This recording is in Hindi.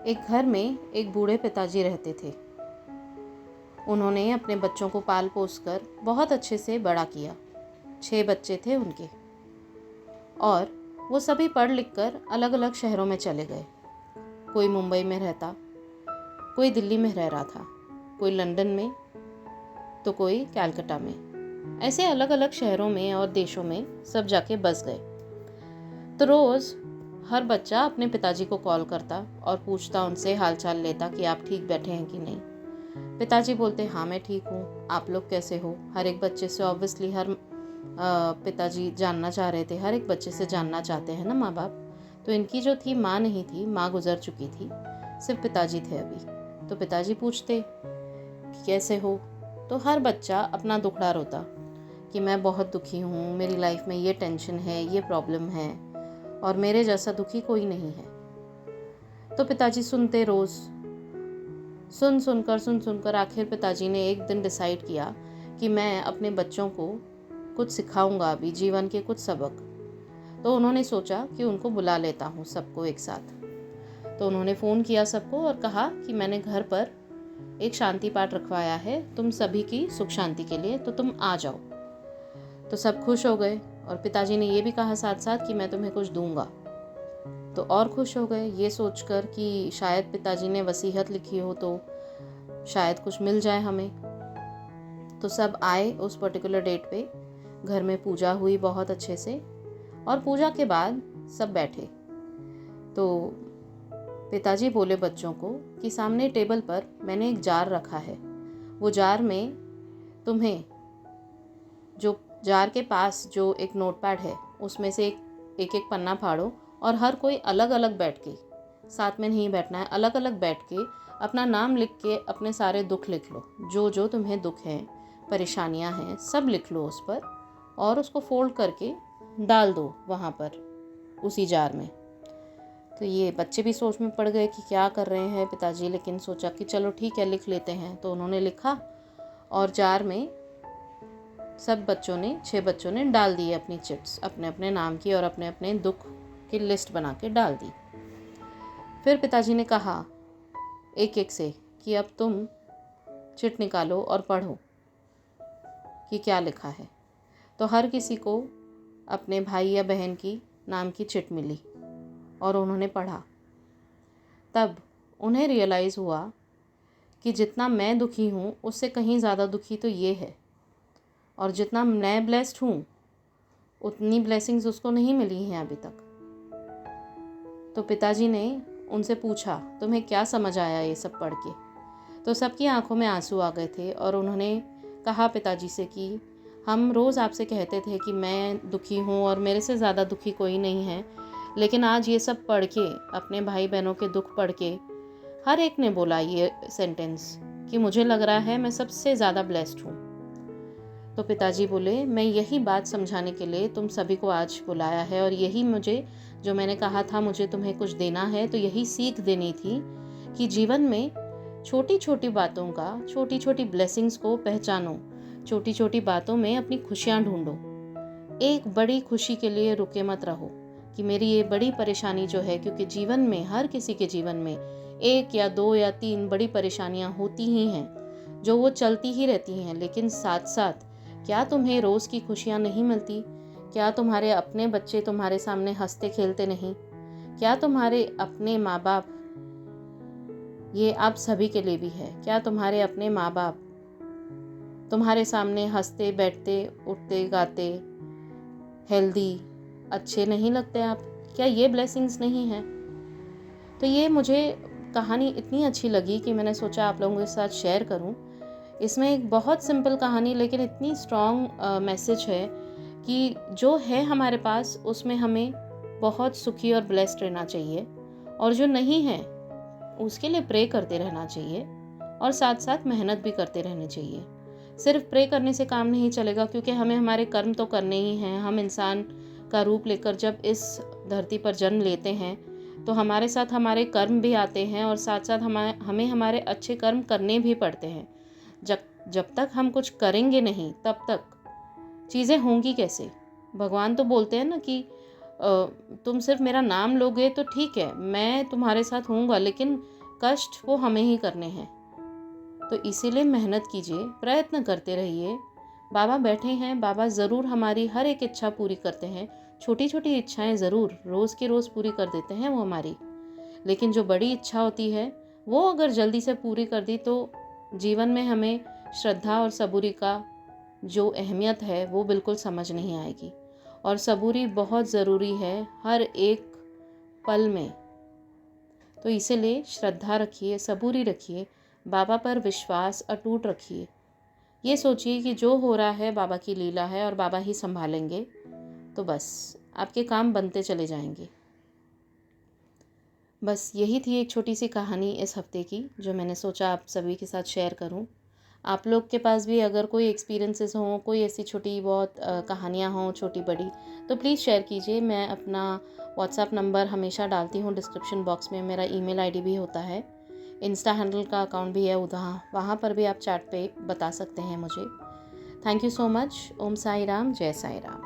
एक घर में एक बूढ़े पिताजी रहते थे। उन्होंने अपने बच्चों को पाल पोस कर बहुत अच्छे से बड़ा किया। 6 बच्चे थे उनके और वो सभी पढ़ लिख कर अलग अलग शहरों में चले गए। कोई मुंबई में रहता, कोई दिल्ली में रह रहा था, कोई लंदन में, तो कोई कलकत्ता में। ऐसे अलग अलग शहरों में और देशों में सब जाके बस गए। तो रोज़ हर बच्चा अपने पिताजी को कॉल करता और पूछता, उनसे हालचाल लेता कि आप ठीक बैठे हैं कि नहीं। पिताजी बोलते, हाँ मैं ठीक हूँ, आप लोग कैसे हो। हर एक बच्चे से ऑब्वियसली पिताजी जानना चाह रहे थे। हर एक बच्चे से जानना चाहते हैं ना माँ बाप। तो इनकी जो थी माँ नहीं थी, माँ गुजर चुकी थी, सिर्फ पिताजी थे अभी। तो पिताजी पूछते कि कैसे हो। तो हर बच्चा अपना दुखड़ा रोता कि मैं बहुत दुखी हूँ, मेरी लाइफ में ये टेंशन है, ये प्रॉब्लम है और मेरे जैसा दुखी कोई नहीं है। तो पिताजी सुनते, रोज़ सुन सुनकर आखिर पिताजी ने एक दिन डिसाइड किया कि मैं अपने बच्चों को कुछ सिखाऊंगा, अभी जीवन के कुछ सबक। तो उन्होंने सोचा कि उनको बुला लेता हूँ सबको एक साथ। तो उन्होंने फ़ोन किया सबको और कहा कि मैंने घर पर एक शांति पाठ रखवाया है तुम सभी की सुख शांति के लिए, तो तुम आ जाओ। तो सब खुश हो गए और पिताजी ने ये भी कहा साथ साथ कि मैं तुम्हें कुछ दूंगा। तो और खुश हो गए ये सोचकर कि शायद पिताजी ने वसीयत लिखी हो तो शायद कुछ मिल जाए हमें। तो सब आए उस पर्टिकुलर डेट पे। घर में पूजा हुई बहुत अच्छे से और पूजा के बाद सब बैठे। तो पिताजी बोले बच्चों को कि सामने टेबल पर मैंने एक जार रखा है, वो जार में तुम्हें, जो जार के पास जो एक नोटपैड है उसमें से एक पन्ना फाड़ो और हर कोई अलग अलग बैठ के, साथ में नहीं बैठना है, अलग अलग बैठ के अपना नाम लिख के अपने सारे दुख लिख लो। जो जो तुम्हें दुख हैं, परेशानियां हैं, सब लिख लो उस पर और उसको फोल्ड करके डाल दो वहाँ पर उसी जार में। तो ये बच्चे भी सोच में पड़ गए कि क्या कर रहे हैं पिताजी, लेकिन सोचा कि चलो ठीक है लिख लेते हैं। तो उन्होंने लिखा और जार में सब बच्चों ने, 6 बच्चों ने डाल दिए अपनी चिट्स, अपने अपने नाम की और अपने अपने दुख की लिस्ट बना के डाल दी। फिर पिताजी ने कहा एक एक से कि अब तुम चिट निकालो और पढ़ो कि क्या लिखा है। तो हर किसी को अपने भाई या बहन की नाम की चिट मिली और उन्होंने पढ़ा। तब उन्हें रियलाइज़ हुआ कि जितना मैं दुखी हूँ उससे कहीं ज़्यादा दुखी तो ये है, और जितना मैं ब्लेस्ड हूँ उतनी ब्लेसिंग्स उसको नहीं मिली हैं अभी तक। तो पिताजी ने उनसे पूछा, तुम्हें क्या समझ आया ये सब पढ़ के। तो सबकी आंखों में आंसू आ गए थे और उन्होंने कहा पिताजी से कि हम रोज़ आपसे कहते थे कि मैं दुखी हूँ और मेरे से ज़्यादा दुखी कोई नहीं है, लेकिन आज ये सब पढ़ के, अपने भाई बहनों के दुख पढ़ के, हर एक ने बोला ये सेंटेंस कि मुझे लग रहा है मैं सबसे ज़्यादा ब्लेस्ड हूँ। तो पिताजी बोले, मैं यही बात समझाने के लिए तुम सभी को आज बुलाया है और यही मुझे, जो मैंने कहा था मुझे तुम्हें कुछ देना है, तो यही सीख देनी थी कि जीवन में छोटी छोटी बातों का, छोटी छोटी ब्लेसिंग्स को पहचानो, छोटी छोटी बातों में अपनी खुशियाँ ढूंढो। एक बड़ी खुशी के लिए रुके मत रहो कि मेरी ये बड़ी परेशानी जो है, क्योंकि जीवन में, हर किसी के जीवन में 1 या 2 या 3 बड़ी परेशानियाँ होती ही हैं जो वो चलती ही रहती हैं। लेकिन साथ साथ क्या तुम्हें रोज़ की खुशियाँ नहीं मिलती? क्या तुम्हारे अपने बच्चे तुम्हारे सामने हंसते खेलते नहीं? क्या तुम्हारे अपने माँ बाप, ये आप सभी के लिए भी है, क्या तुम्हारे अपने माँ बाप तुम्हारे सामने हंसते बैठते उठते गाते हेल्दी अच्छे नहीं लगते? आप, क्या ये ब्लेसिंग्स नहीं है? तो ये मुझे कहानी इतनी अच्छी लगी कि मैंने सोचा आप लोगों के साथ शेयर करूं। इसमें एक बहुत सिंपल कहानी लेकिन इतनी स्ट्रॉन्ग मैसेज है कि जो है हमारे पास उसमें हमें बहुत सुखी और ब्लेस्ड रहना चाहिए, और जो नहीं है उसके लिए प्रे करते रहना चाहिए और साथ साथ मेहनत भी करते रहनी चाहिए। सिर्फ प्रे करने से काम नहीं चलेगा, क्योंकि हमें हमारे कर्म तो करने ही हैं। हम इंसान का रूप लेकर जब इस धरती पर जन्म लेते हैं तो हमारे साथ हमारे कर्म भी आते हैं और साथ साथ हमें हमारे अच्छे कर्म करने भी पड़ते हैं। जब तक हम कुछ करेंगे नहीं तब तक चीज़ें होंगी कैसे? भगवान तो बोलते हैं ना कि तुम सिर्फ मेरा नाम लोगे तो ठीक है, मैं तुम्हारे साथ हूँगा, लेकिन कष्ट वो हमें ही करने हैं। तो इसीलिए मेहनत कीजिए, प्रयत्न करते रहिए। बाबा बैठे हैं, बाबा ज़रूर हमारी हर एक इच्छा पूरी करते हैं। छोटी छोटी इच्छाएं ज़रूर रोज़ के रोज़ पूरी कर देते हैं वो हमारी, लेकिन जो बड़ी इच्छा होती है वो अगर जल्दी से पूरी कर दी तो जीवन में हमें श्रद्धा और सबूरी का जो अहमियत है वो बिल्कुल समझ नहीं आएगी। और सबूरी बहुत ज़रूरी है हर एक पल में। तो इसीलिए श्रद्धा रखिए, सबूरी रखिए, बाबा पर विश्वास अटूट रखिए। ये सोचिए कि जो हो रहा है बाबा की लीला है और बाबा ही संभालेंगे, तो बस आपके काम बनते चले जाएंगे। बस यही थी एक छोटी सी कहानी इस हफ्ते की, जो मैंने सोचा आप सभी के साथ शेयर करूं। आप लोग के पास भी अगर कोई एक्सपीरियंसेस हों, कोई ऐसी छोटी बहुत कहानियाँ हों, छोटी बड़ी, तो प्लीज़ शेयर कीजिए। मैं अपना व्हाट्सएप नंबर हमेशा डालती हूँ डिस्क्रिप्शन बॉक्स में, मेरा ईमेल आईडी भी होता है, इंस्टा हैंडल का अकाउंट भी है उधर, वहाँ पर भी आप चैट पे बता सकते हैं मुझे। Thank you so much. Om Sai Ram, जय साई राम।